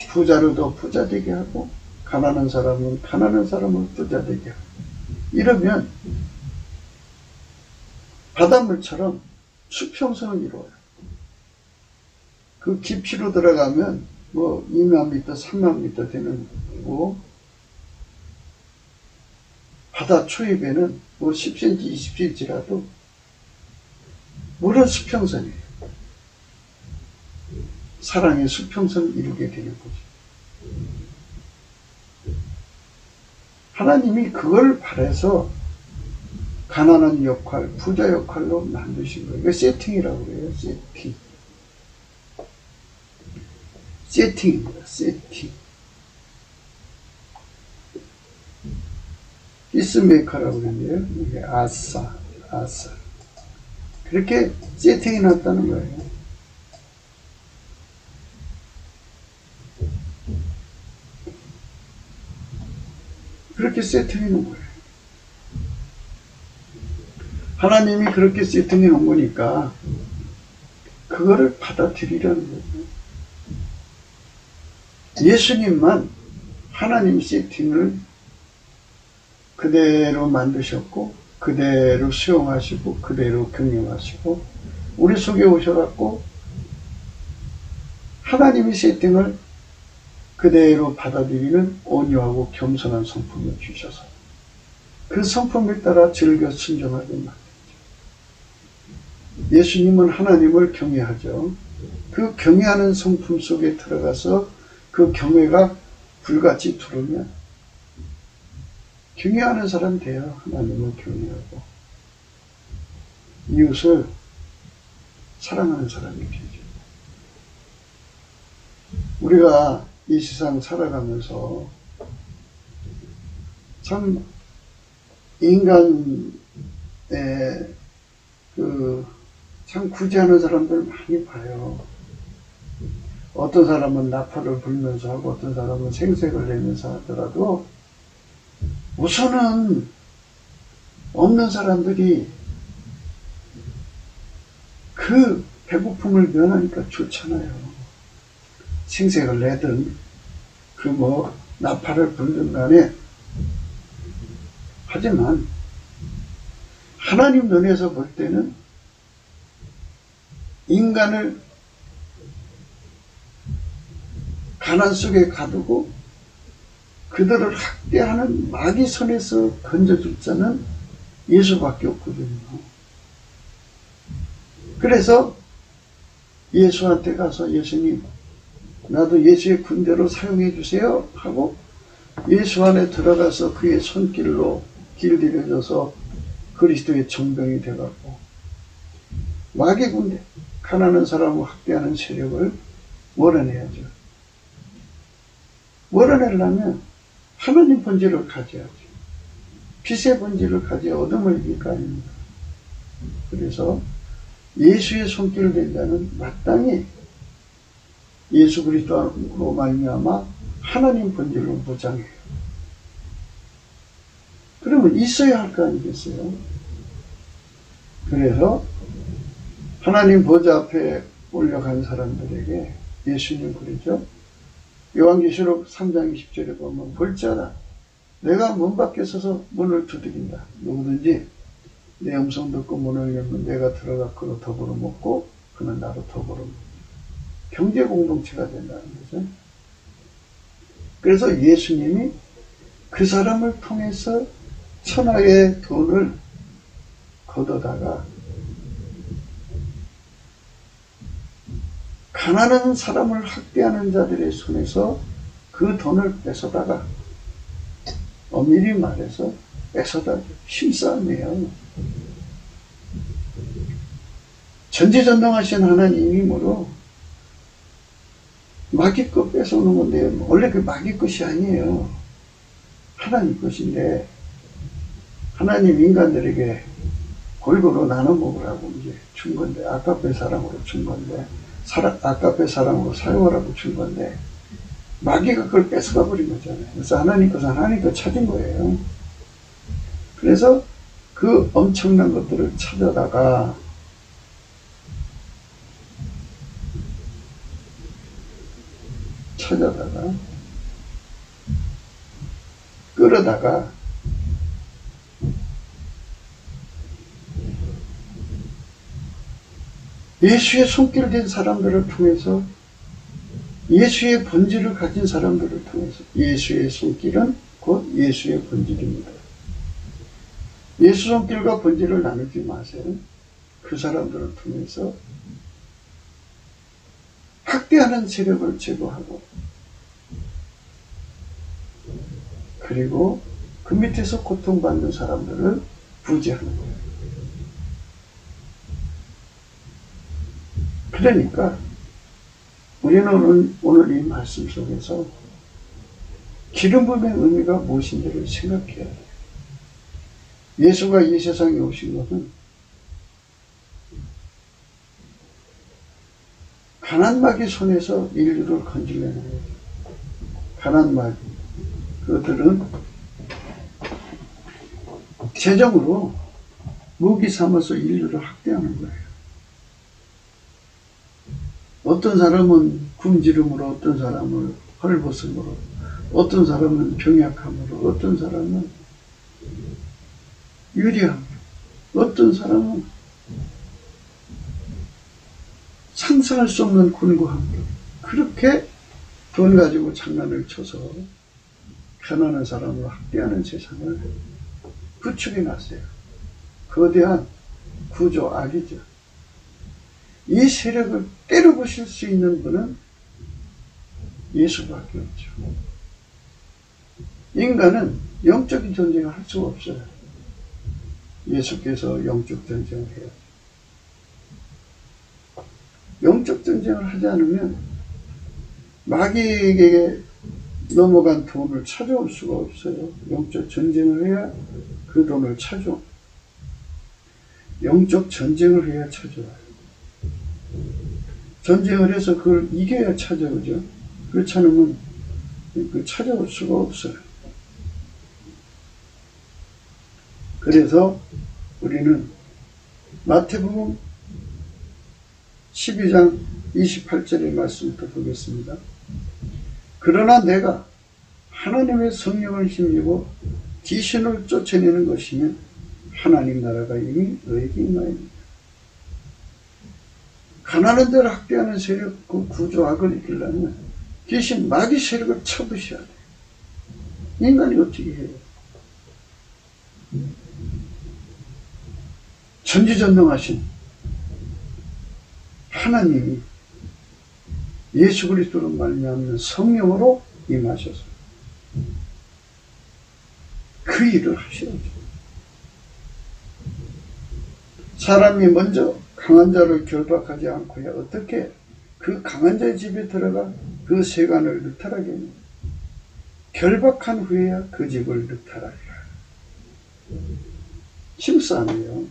부자를 더 부자 되게 하고, 가난한 사람은 가난한 사람을 부자 되게 하고, 이러면 바닷물처럼 수평선을 이루어요. 그 깊이로 들어가면 뭐 2만 미터, 3만 미터 되는 거고, 바다 초입에는 뭐 10cm, 20cm라도 물은 수평선이에요. 사랑의 수평선을 이루게 되는 거죠. 하나님이 그걸 바라서 가난한 역할, 부자 역할로 만드신 거예요. 이거 세팅이라고 그래요. 세팅. 세팅입니다. 세팅. 피스메이커라고 그러는데요. 이게 아싸. 그렇게 세팅이 났다는 거예요. 그렇게 세팅해 놓은 거예요. 하나님이 그렇게 세팅해 놓은 거니까 그거를 받아들이라는 거예요. 예수님만 하나님 세팅을 그대로 만드셨고, 그대로 수용하시고, 그대로 경영하시고, 우리 속에 오셔갖고 하나님의 세팅을 그대로 받아들이는 온유하고 겸손한 성품을 주셔서 그 성품에 따라 즐겨 순종하게 만들죠. 예수님은 하나님을 경외하죠. 그 경외하는 성품 속에 들어가서 그 경외가 불같이 들어오면 경외하는 사람 돼요. 하나님을 경외하고 이웃을 사랑하는 사람이 되죠. 우리가 이 세상 살아가면서 참 인간의 참 구제하는 사람들 많이 봐요. 어떤 사람은 나팔을 불면서 하고 어떤 사람은 생색을 내면서 하더라도 우선은 없는 사람들이 그 배고픔을 면하니까 좋잖아요. 생색을 내든 나팔을 불든 간에. 하지만 하나님 눈에서 볼 때는 인간을 가난 속에 가두고 그들을 학대하는 마귀 손에서 건져줄 자는 예수밖에 없거든요. 그래서 예수한테 가서 예수님, 나도 예수의 군대로 사용해 주세요 하고 예수 안에 들어가서 그의 손길로 길들여져서 그리스도의 정병이 되갖고 마귀 군대, 가난한 사람을 학대하는 세력을 몰아내야죠. 몰아내려면 하나님 본질을 가져야죠. 빛의 본질을 가져야 어둠을 이길 거 아닙니까? 그래서 예수의 손길을 댄 자는 마땅히 예수 그리스도로 말미암아 하나님 본질로 무장해요. 그러면 있어야 할 거 아니겠어요? 그래서 하나님 보좌 앞에 올려간 사람들에게 예수님 그러죠. 요한계시록 3장 20절에 보면 볼지어다 내가 문 밖에 서서 문을 두드린다. 누구든지 내 음성 듣고 문을 열면 내가 들어가 그로 더불어 먹고 그는 나로 더불어 먹고 경제 공동체가 된다는 거죠. 그래서 예수님이 그 사람을 통해서 천하의 돈을 걷어다가 가난한 사람을 학대하는 자들의 손에서 그 돈을 뺏어다가 엄밀히 말해서 뺏어다 힘싸움이에요. 전지전능하신 하나님이므로 마귀 것 뺏어오는 건데 원래 그 마귀 것이 아니에요. 하나님 것인데 하나님 인간들에게 골고루 나눠 먹으라고 이제 준 건데 아까페 사랑으로 준 건데 아까페 사랑으로 사용하라고 준 건데 마귀가 그걸 뺏어가 버린 거잖아요. 그래서 하나님 것은 하나님 것 찾은 거예요. 그래서 그 엄청난 것들을 찾아다가 끌어다가 예수의 손길 댄 사람들을 통해서 예수의 본질을 가진 사람들을 통해서 예수의 손길은 곧 예수의 본질입니다. 예수 손길과 본질을 나누지 마세요. 그 사람들을 통해서 학대하는 세력을 제거하고 그리고 그 밑에서 고통받는 사람들을 구제하는 거예요. 그러니까 우리는 오늘 이 말씀 속에서 기름 부음의 의미가 무엇인지를 생각해야 돼요. 예수가 이 세상에 오신 것은 가난마귀 손에서 인류를 건지려는 거예요. 가난마귀. 그들은 재정으로 무기 삼아서 인류를 학대하는 거예요. 어떤 사람은 굶주림으로, 어떤 사람은 헐벗음으로, 어떤 사람은 병약함으로, 어떤 사람은 유리함으로, 어떤 사람은 상상할 수 없는 곤고함으로 그렇게 돈 가지고 장난을 쳐서 가난한 사람을 학대하는 세상을 구축해 놨어요. 거대한 구조 악이죠. 이 세력을 때려부실 수 있는 분은 예수밖에 없죠. 인간은 영적인 전쟁을 할 수가 없어요. 예수께서 영적 전쟁을 해야죠. 영적 전쟁을 하지 않으면 마귀에게 넘어간 돈을 찾아올 수가 없어요. 영적 전쟁을 해야 그 돈을 찾아. 영적 전쟁을 해야 찾아와요. 전쟁을 해서 그걸 이겨야 찾아오죠. 그렇지 않으면 찾아올 수가 없어요. 그래서 우리는 마태복음 12장 28절의 말씀부터 보겠습니다. 그러나 내가 하나님의 성령을 힘입어 귀신을 쫓아내는 것이면 하나님 나라가 이미 너에게 임하였느니라. 가난한 데를 학대하는 세력, 그 구조악을 이기려면 귀신 마귀 세력을 쳐부셔야 돼요. 인간이 어떻게 해요? 전지전능하신 하나님이 예수 그리스도로 말미암는 성령으로 임하셔서 그 일을 하셔야죠. 사람이 먼저 강한 자를 결박하지 않고야 어떻게 그 강한 자의 집에 들어가 그 세간을 늑탈하게 합니까? 결박한 후에야 그 집을 늑탈하리라. 힘싸움이에요.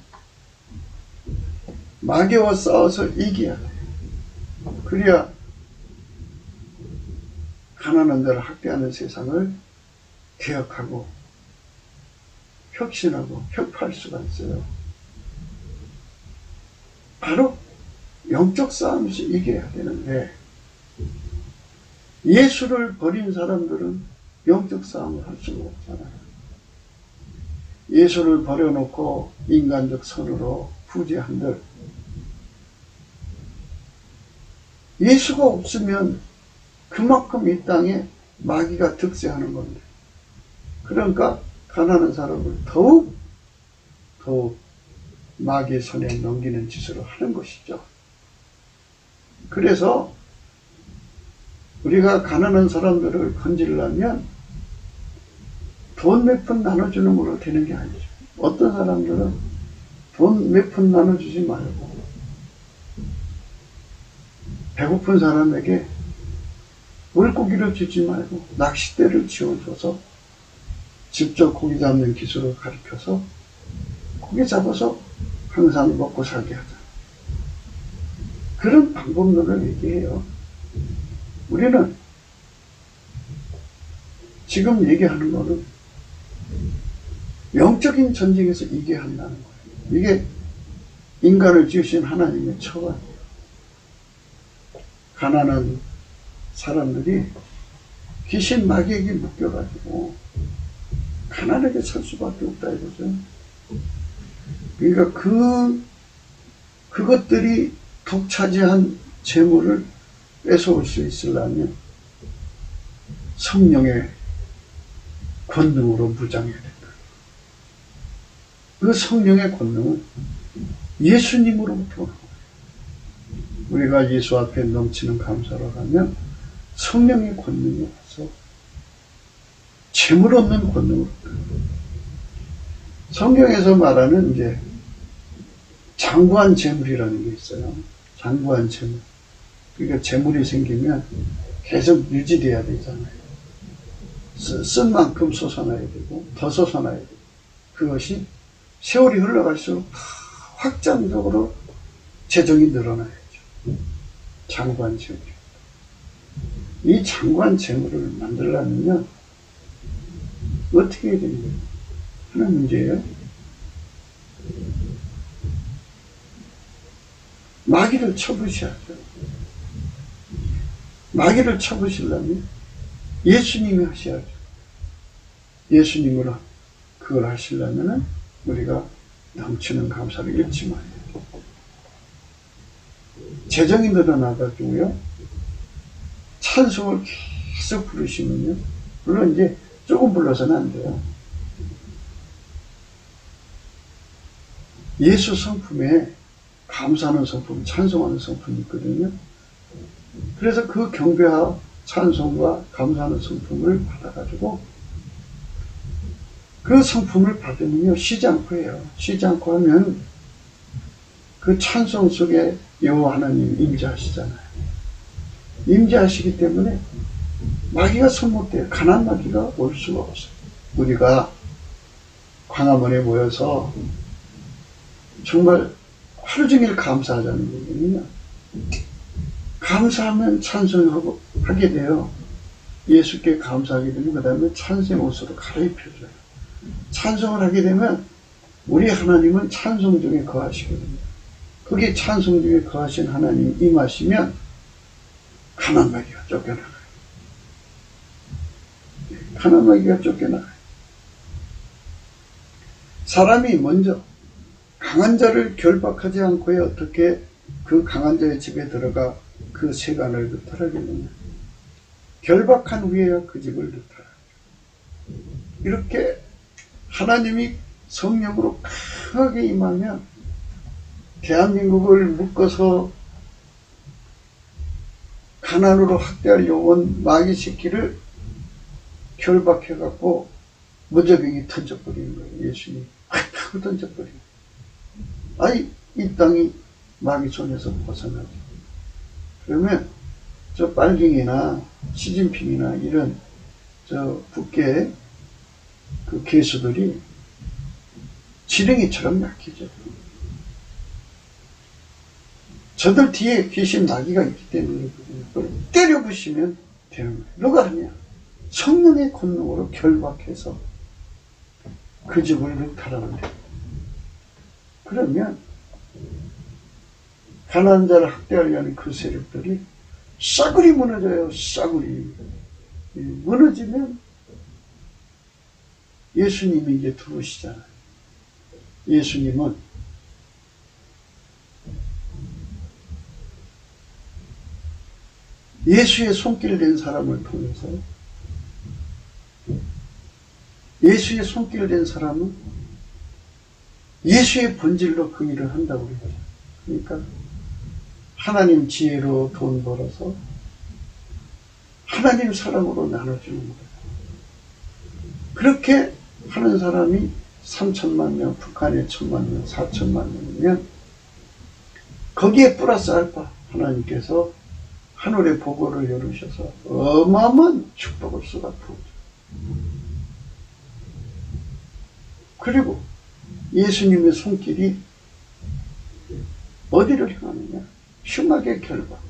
마귀와 싸워서 이겨야 돼요. 그래야 가난한 자를 학대하는 세상을 개혁하고 혁신하고 혁파할 수가 있어요. 바로 영적 싸움에서 이겨야 되는데 예수를 버린 사람들은 영적 싸움을 할 수가 없잖아요. 예수를 버려놓고 인간적 선으로 후지한들 예수가 없으면 그만큼 이 땅에 마귀가 득세하는 건데 그러니까 가난한 사람을 더욱 마귀의 손에 넘기는 짓으로 하는 것이죠. 그래서 우리가 가난한 사람들을 건지려면 돈 몇 푼 나눠주는 걸로 되는 게 아니죠. 어떤 사람들은 돈 몇 푼 나눠주지 말고 배고픈 사람에게 물고기를 주지 말고 낚싯대를 지어줘서 직접 고기 잡는 기술을 가르쳐서 고기 잡아서 항상 먹고 살게 하자. 그런 방법론을 얘기해요. 우리는 지금 얘기하는 거는 영적인 전쟁에서 이겨야 한다는 거예요. 이게 인간을 지으신 하나님의 처관이에요. 가난한 사람들이 귀신 마귀에게 묶여가지고 가난하게 살 수밖에 없다 이거죠. 그러니까 그것들이 독차지한 재물을 뺏어올 수 있으려면 성령의 권능으로 무장해야 된다. 그 성령의 권능은 예수님으로부터 오는 거예요. 우리가 예수 앞에 넘치는 감사로 하면 성령의 권능이 와서 재물 얻는 권능으로. 성경에서 말하는 이제 장구한 재물이라는 게 있어요. 장구한 재물. 그러니까 재물이 생기면 계속 유지돼야 되잖아요. 쓴 만큼 솟아나야 되고 더 솟아나야 되고 그것이 세월이 흘러갈수록 확장적으로 재정이 늘어나야죠. 장구한 재물. 이 장구한 재물을 만들려면요 어떻게 해야 되는 거예요? 하는 문제예요. 마귀를 쳐부셔야죠. 마귀를 쳐부시려면 예수님이 하셔야죠. 예수님으로 그걸 하시려면 우리가 넘치는 감사를 잃지 말아요. 재정이 늘어나가지고요. 찬송을 계속 부르시면요. 물론 이제 조금 불러서는 안 돼요. 예수 성품에 감사하는 성품, 찬송하는 성품이 있거든요. 그래서 그 경배와 찬송과 감사하는 성품을 받아가지고 그 성품을 받으면요 쉬지 않고 해요. 쉬지 않고 하면 그 찬송 속에 여호와 하나님 임재하시잖아요. 임재하시기 때문에 마귀가 손못대요. 가난 마귀가 올 수가 없어요. 우리가 광화문에 모여서 정말 하루 종일 감사하자는 얘기는요. 감사하면 찬송하고 하게 돼요. 예수께 감사하게 되면 그 다음에 찬송의 옷으로 갈아입혀줘요. 찬송을 하게 되면 우리 하나님은 찬송 중에 거하시거든요. 그게 찬송 중에 거하신 하나님이 임하시면 가난 마귀가 쫓겨나가요. 가난 마귀가 쫓겨나가요. 사람이 먼저 강한 자를 결박하지 않고야 어떻게 그 강한 자의 집에 들어가 그 세간을 늑탈하겠느냐. 결박한 후에야 그 집을 늑탈하죠. 이렇게 하나님이 성령으로 강하게 임하면 대한민국을 묶어서 가난으로 학대하려고 온 마귀 새끼를 결박해갖고 무저병이 던져버리는 거예요. 예수님이 확 던져버리는 거예요. 아이 이 땅이 마귀 손에서 벗어나죠. 그러면 저 빨갱이나 시진핑이나 이런 저 북계 그 괴수들이 지렁이처럼 약해져. 저들 뒤에 귀신 마귀가 있기 때문에 그걸 때려 부시면 되는 거예요. 누가 하냐? 성령의 권능으로 결박해서 그 집을 늑탈하면 돼요. 그러면 가난한 자를 학대하려는 그 세력들이 싸그리 무너져요. 싸그리. 무너지면 예수님이 이제 들어오시잖아요. 예수님은 예수의 손길 된 사람을 통해서 예수의 손길 된 사람은 예수의 본질로 그 일을 한다고 그러죠. 그러니까 하나님 지혜로 돈 벌어서 하나님 사랑으로 나눠주는 거예요. 그렇게 하는 사람이 3천만 명, 북한에 1천만 명, 4천만 명이면 거기에 플러스 알파 하나님께서 하늘의 보고를 열으셔서 어마어마한 축복을 쏟아부으죠. 그리고 예수님의 손길이 어디를 향하느냐? 흉악의 결박.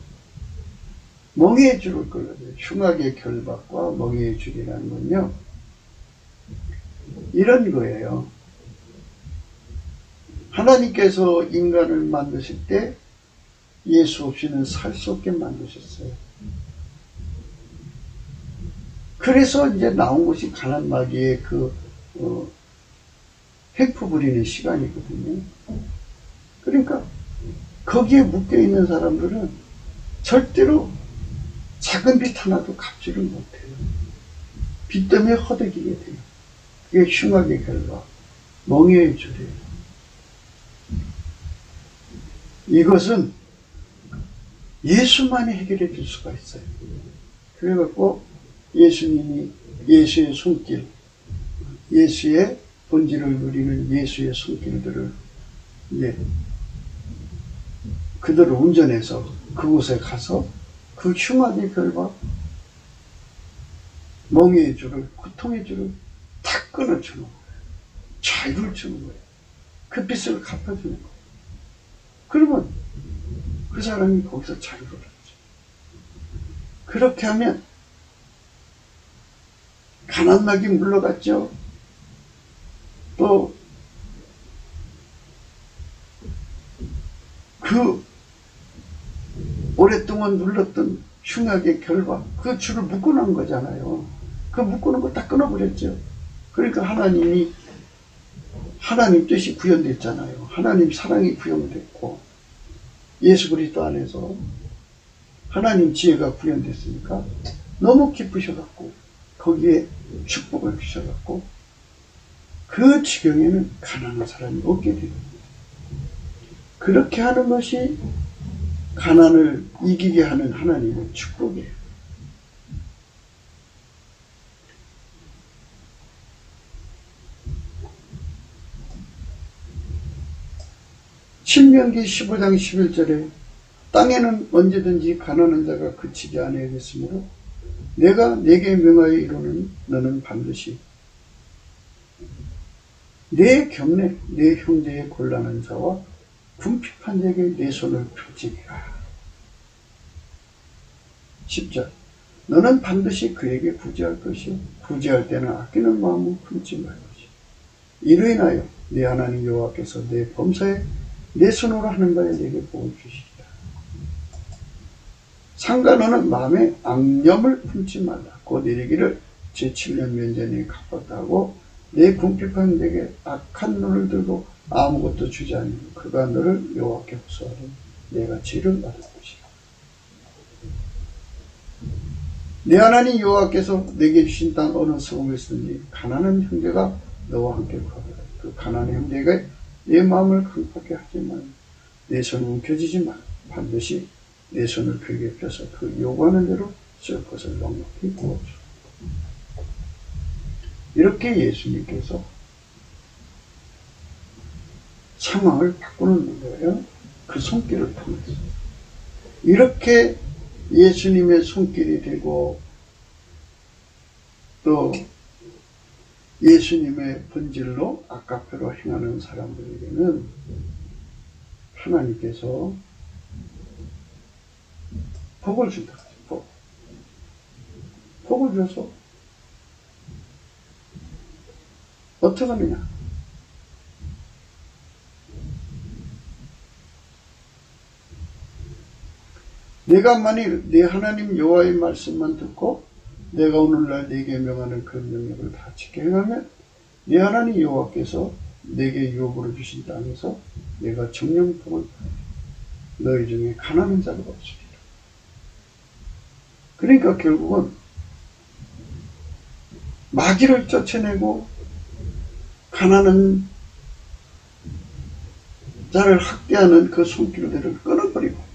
멍에의 줄을 끌어줘요. 흉악의 결박과 멍에의 줄이라는 건요. 이런 거예요. 하나님께서 인간을 만드실 때 예수 없이는 살 수 없게 만드셨어요. 그래서 이제 나온 것이 가난 마귀의 그 횡포 부리는 시간이거든요. 그러니까 거기에 묶여있는 사람들은 절대로 작은 빚 하나도 갚지를 못해요. 빚 때문에 허덕이게 돼요. 그게 흉악의 결과, 멍에의 줄이에요. 이것은 예수만이 해결해 줄 수가 있어요. 그래갖고 예수님이 예수의 손길, 예수의 본질을 누리는 예수의 손길들을 이제 그들을 운전해서 그곳에 가서 그 흉악의 결과, 멍에의 줄을, 고통의 줄을 다 끊어주는 거예요. 자유를 주는 거예요. 그 빚을 갚아주는 거예요. 그러면 그 사람이 거기서 자유를 얻죠. 그렇게 하면 가난하게 물러갔죠. 또 그 오랫동안 눌렀던 흉악의 결과, 그 줄을 묶어놓은 거잖아요. 그 묶어놓은 거 다 끊어버렸죠. 그러니까 하나님이 하나님 뜻이 구현됐잖아요. 하나님 사랑이 구현됐고 예수 그리스도 안에서 하나님 지혜가 구현됐으니까 너무 기쁘셔갖고 거기에 축복을 주셔갖고 그 지경에는 가난한 사람이 없게 되는 거예요. 그렇게 하는 것이 가난을 이기게 하는 하나님의 축복이에요. 신명기 15장 11절에 땅에는 언제든지 가난한 자가 그치지 아니하겠으므로 내가 내게 명하여 이루는 너는 반드시 내 경내 내 형제의 곤란한 자와 궁핍한 자에게 내 손을 펼치리라. 10절 너는 반드시 그에게 구제할 것이요 구제할 때는 아끼는 마음을 품지 말 것이요 이로 인하여 내 하나님 여호와께서 내 범사에 내 손으로 하는 바에 내게 복을 주시리라. 상가 너는 마음에 악념을 품지 말라. 곧 이르기를 제 7년 면전에 갚았다 하고 내 궁핍한 자에게 악한 눈을 들고 아무것도 주지 않으면 그가 너를 여호와께 호소하리니 내가 죄를 받을 것이라. 내 하나님 여호와께서 내게 주신 땅 어느 성읍에 있든지 가난한 형제가 너와 함께 거하리라. 그 가난한 형제가 내 마음을 강팍하게 하지만 내 손이 움켜쥐지 마. 반드시 내 손을 그에게 펴서 그 요구하는 대로 쓸 것을 넉넉히 부어줘. 이렇게 예수님께서 상황을 바꾸는 거예요. 그 손길을 통해서. 이렇게 예수님의 손길이 되고 또 예수님의 본질로 아까페로 행하는 사람들에게는 하나님께서 복을 준다. 복을 줘서 어떻게 하느냐? 내가 만일 내 하나님 여호와의 말씀만 듣고 내가 오늘날 네게 명하는 그 명령을 다 지켜 행하면 내 하나님 여호와께서 내게 유업으로 주신 땅에서 내가 정령 복을 너희 중에 가난한 자가 없으리라. 그러니까 결국은 마귀를 쫓아내고 가난한 자를 학대하는 그 손길들을 끊어버리고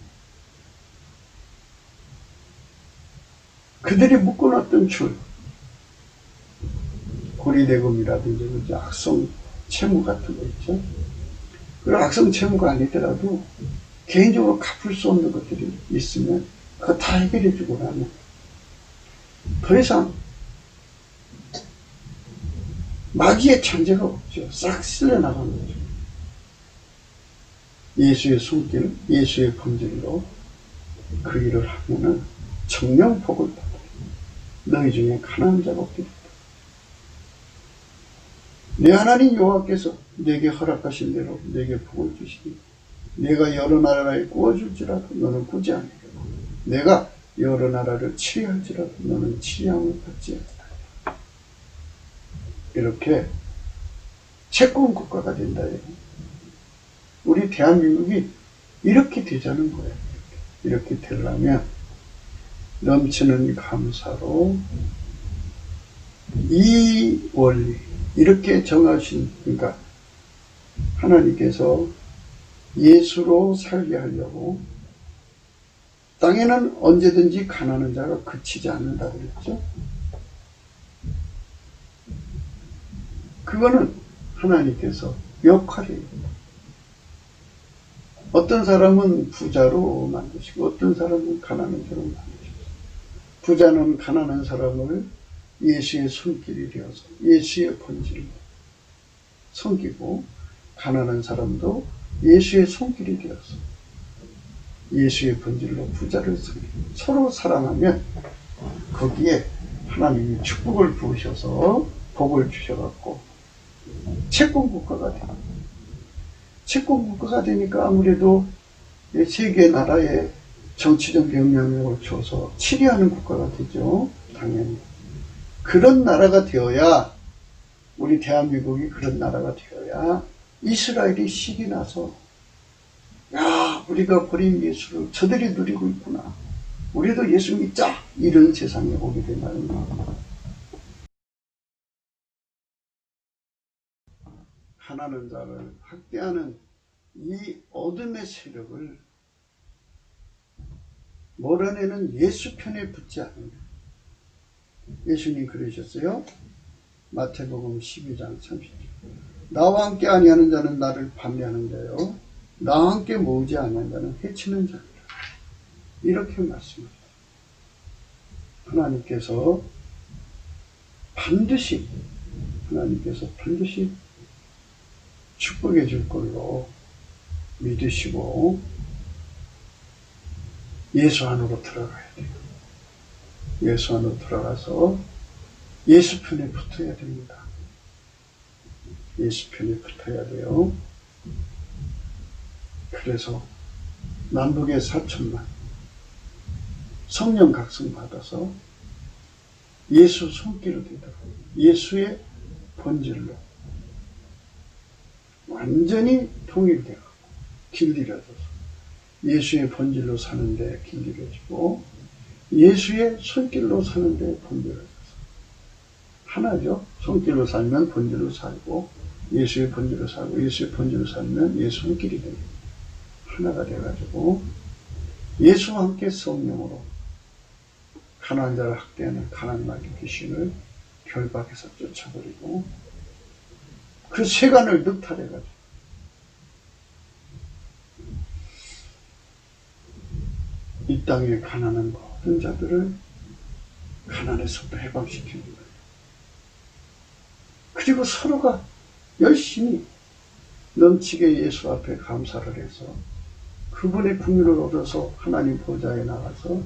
그들이 묶어놨던 줄 고리대금이라든지 악성 채무 같은 거 있죠. 그리고 악성 채무가 아니더라도 개인적으로 갚을 수 없는 것들이 있으면 그거 다 해결해 주고 나면 더 이상 마귀의 창제가 없죠. 싹 쓸려나가는 거죠. 예수의 손길, 예수의 본질로 그 일을 하면은 정령 복을 받아. 너희 중에 가난한 자가 없겠다. 내 하나님 여호와께서 내게 허락하신 대로 내게 복을 주시니 내가 여러 나라에 구워줄지라도 너는 구지 아니하고 내가 여러 나라를 치리할지라도 너는 치리함을 받지 않는다. 이렇게 채권 국가가 된다. 우리 대한민국이 이렇게 되자는 거예요. 이렇게 되려면 넘치는 감사로 이 원리 이렇게 정하신, 그러니까 하나님께서 예수로 살게 하려고 땅에는 언제든지 가난한 자가 그치지 않는다 그랬죠. 그거는 하나님께서 역할이에요. 어떤 사람은 부자로 만드시고 어떤 사람은 가난한 자로 만드시고 부자는 가난한 사람을 예수의 손길이 되어서 예수의 본질로 섬기고 가난한 사람도 예수의 손길이 되어서 예수의 본질로 부자를 섬기고 서로 사랑하면 거기에 하나님이 축복을 부으셔서 복을 주셔갖고 채권국가가 됩니다. 채권국가가 되니까 아무래도 세계 나라에 정치적 영향력을 줘서 치리하는 국가가 되죠. 당연히. 그런 나라가 되어야, 우리 대한민국이 그런 나라가 되어야 이스라엘이 식이 나서 야, 우리가 버린 예수를 저들이 누리고 있구나. 우리도 예수 믿자. 이런 세상에 오게 된다는 거예요. 가난한 자를 학대하는 이 어둠의 세력을 몰아내는 예수 편에 붙지 않는 거예요. 예수님 그러셨어요. 마태복음 12장 30절. 나와 함께 아니하는 자는 나를 반대하는 자요. 나와 함께 모으지 아니하는 자는 해치는 자니라. 이렇게 말씀하셨어요. 하나님께서 반드시 축복해 줄 걸로 믿으시고 예수 안으로 들어가야 돼요. 예수 안으로 들어가서 예수 편에 붙어야 됩니다. 예수 편에 붙어야 돼요. 그래서 남북의 4천만 성령 각성 받아서 예수 손길을 대도록 예수의 본질로 완전히 통일되어 길들여져서 예수의 본질로 사는데 길들여지고 예수의 손길로 사는데 본질여져서 하나죠. 손길로 살면 본질로 살고 예수의 본질로 살고 예수의 본질로 살면 예수 손길이 됩니다. 하나가 돼가지고 예수와 함께 성령으로 가난한 자를 학대하는 가난마귀 귀신을 결박해서 쫓아버리고 그 세간을 늑탈해가지고 이 땅에 가난한 모든 자들을 가난에서부터 해방시키는 거예요. 그리고 서로가 열심히 넘치게 예수 앞에 감사를 해서 그분의 긍휼을 얻어서 하나님 보좌에 나가서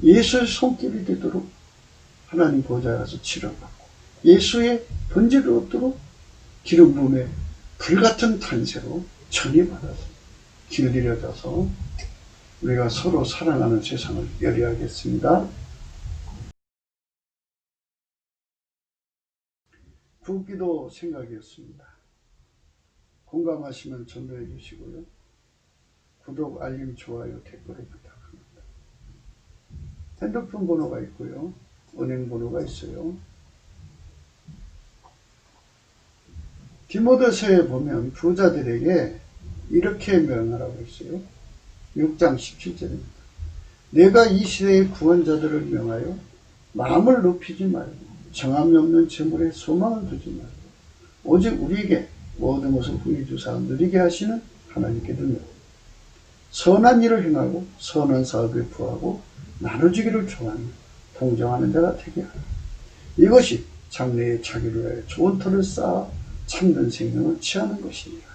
예수의 손길이 되도록 하나님 보좌에 가서 치료받고 예수의 본질을 얻도록 기름 부음의 불같은 탄세로 전이받아서 길들여져서 우리가 서로 사랑하는 세상을 열어야겠습니다. 굵기도 생각이었습니다. 공감하시면 전도해 주시고요. 구독, 알림, 좋아요, 댓글을 부탁합니다. 핸드폰 번호가 있고요. 은행 번호가 있어요. 디모데서에 보면 부자들에게 이렇게 명하라고 했어요. 6장 17절입니다. 내가 이 시대의 구원자들을 명하여 마음을 높이지 말고 정함이 없는 재물에 소망을 두지 말고 오직 우리에게 모든 것을 후히 주사 누리게 하시는 하나님께 두며 선한 일을 행하고 선한 사업에 부하고 나눠주기를 좋아하며 동정하는 자가 되게 하라. 이것이 장래에 자기를 위하여 좋은 터를 쌓아 참된 생명을 취하는 것이니라.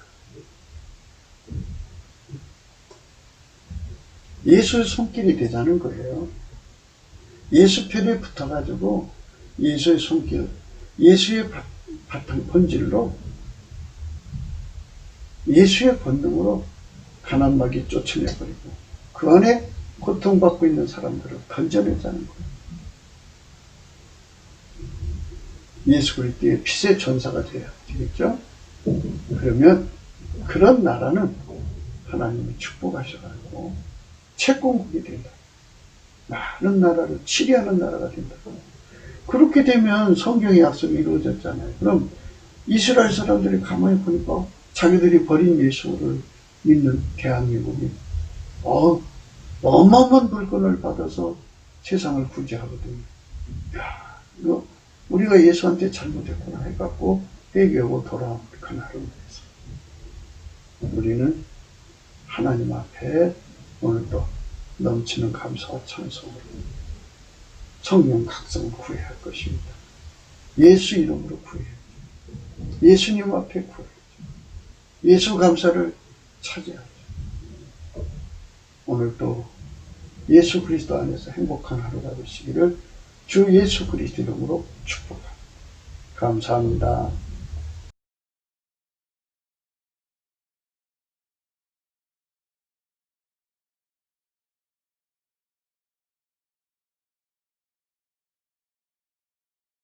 예수의 손길이 되자는 거예요. 예수 편에 붙어가지고 예수의 손길, 예수의 바탕 본질로 예수의 본능으로 가난마귀 쫓아내버리고 그 안에 고통받고 있는 사람들을 건져내자는 거예요. 예수 그리스도의 빛의 전사가 되어야 되겠죠? 그러면 그런 나라는 하나님이 축복하셔가지고 채권국이 된다. 많은 나라를 치리하는 나라가 된다. 그렇게 되면 성경의 약속이 이루어졌잖아요. 그럼 이스라엘 사람들이 가만히 보니까 자기들이 버린 예수를 믿는 대한민국이 어마어마한 물건을 받아서 세상을 구제하거든요. 야, 이거 우리가 예수한테 잘못했구나 해갖고 회개하고 돌아오는 그날을 위해서 우리는 하나님 앞에 오늘도 넘치는 감사와 찬송으로 성령 각성을 구해야 할 것입니다. 예수 이름으로 구해야죠. 예수님 앞에 구해야죠. 예수 감사를 차지하죠. 오늘도 예수 그리스도 안에서 행복한 하루가 되시기를 주 예수 그리스도 이름으로 축복합니다. 감사합니다.